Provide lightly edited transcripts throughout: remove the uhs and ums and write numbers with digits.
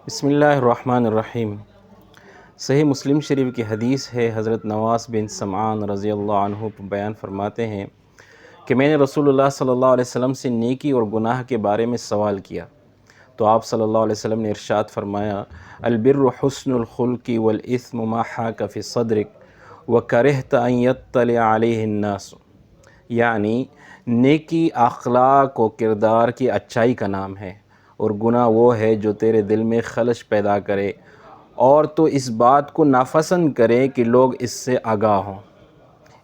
بسم اللہ الرحمن الرحیم۔ صحیح مسلم شریف کی حدیث ہے، حضرت نواس بن سمعان رضی اللہ عنہ بیان فرماتے ہیں کہ میں نے رسول اللہ صلی اللہ علیہ وسلم سے نیکی اور گناہ کے بارے میں سوال کیا تو آپ صلی اللہ علیہ وسلم نے ارشاد فرمایا، البر حسن الخلق والاثم ما حاک فی صدرک وکرہت ان یطلع علیہ الناس، یعنی نیکی اخلاق و کردار کی اچائی کا نام ہے، اور گناہ وہ ہے جو تیرے دل میں خلش پیدا کرے اور تو اس بات کو ناپسند کرے کہ لوگ اس سے آگاہ ہوں۔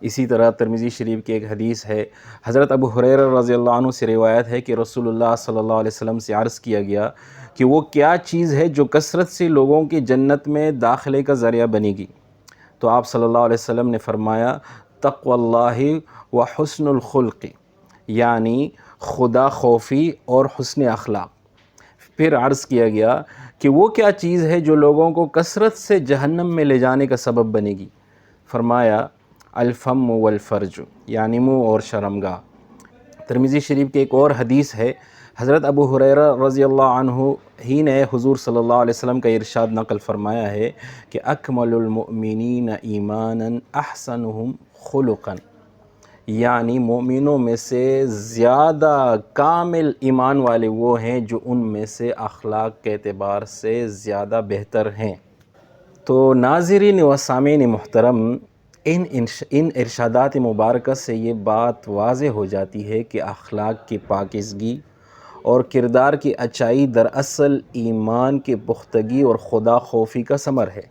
اسی طرح ترمذی شریف کی ایک حدیث ہے، حضرت ابو ہریرہ رضی اللہ عنہ سے روایت ہے کہ رسول اللہ صلی اللہ علیہ وسلم سے عرض کیا گیا کہ وہ کیا چیز ہے جو کثرت سے لوگوں کی جنت میں داخلے کا ذریعہ بنے گی؟ تو آپ صلی اللہ علیہ وسلم نے فرمایا، تقوی اللہ و حسن الخلق، یعنی خدا خوفی اور حسن اخلاق۔ پھر عرض کیا گیا کہ وہ کیا چیز ہے جو لوگوں کو کثرت سے جہنم میں لے جانے کا سبب بنے گی؟ فرمایا، الفم والفرج، یعنی منہ اور شرمگاہ۔ ترمذی شریف کی ایک اور حدیث ہے، حضرت ابو ہریرہ رضی اللہ عنہ ہی نے حضور صلی اللہ علیہ وسلم کا ارشاد نقل فرمایا ہے کہ اکمل المؤمنین ایمانا احسنہم خلقا، یعنی مومنوں میں سے زیادہ کامل ایمان والے وہ ہیں جو ان میں سے اخلاق کے اعتبار سے زیادہ بہتر ہیں۔ تو ناظرین و سامعین محترم، ان ارشادات مبارکہ سے یہ بات واضح ہو جاتی ہے کہ اخلاق کی پاکیزگی اور کردار کی اچائی دراصل ایمان کی پختگی اور خدا خوفی کا ثمر ہے،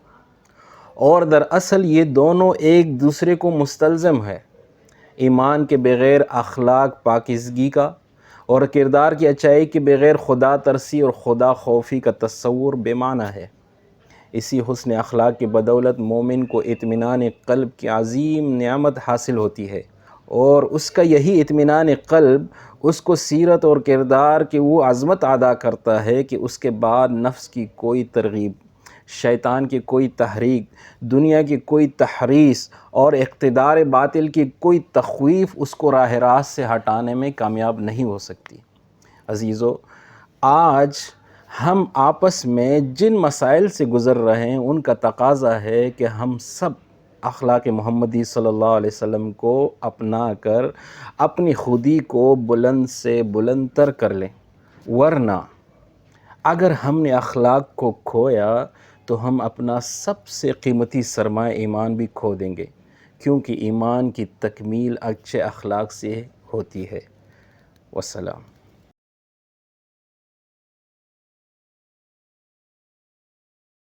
اور دراصل یہ دونوں ایک دوسرے کو مستلزم ہے۔ ایمان کے بغیر اخلاق پاکیزگی کا اور کردار کی اچائی کے بغیر خدا ترسی اور خدا خوفی کا تصور بے معنی ہے۔ اسی حسن اخلاق کی بدولت مومن کو اطمینان قلب کی عظیم نعمت حاصل ہوتی ہے، اور اس کا یہی اطمینان قلب اس کو سیرت اور کردار کی وہ عظمت عطا کرتا ہے کہ اس کے بعد نفس کی کوئی ترغیب، شیطان کی کوئی تحریک، دنیا کی کوئی تحریص اور اقتدار باطل کی کوئی تخویف اس کو راہ راست سے ہٹانے میں کامیاب نہیں ہو سکتی۔ عزیزو، آج ہم آپس میں جن مسائل سے گزر رہے ہیں ان کا تقاضا ہے کہ ہم سب اخلاق محمدی صلی اللہ علیہ وسلم کو اپنا کر اپنی خودی کو بلند سے بلند تر کر لیں، ورنہ اگر ہم نے اخلاق کو کھویا تو ہم اپنا سب سے قیمتی سرمایہ ایمان بھی کھو دیں گے، کیونکہ ایمان کی تکمیل اچھے اخلاق سے ہوتی ہے۔ والسلام۔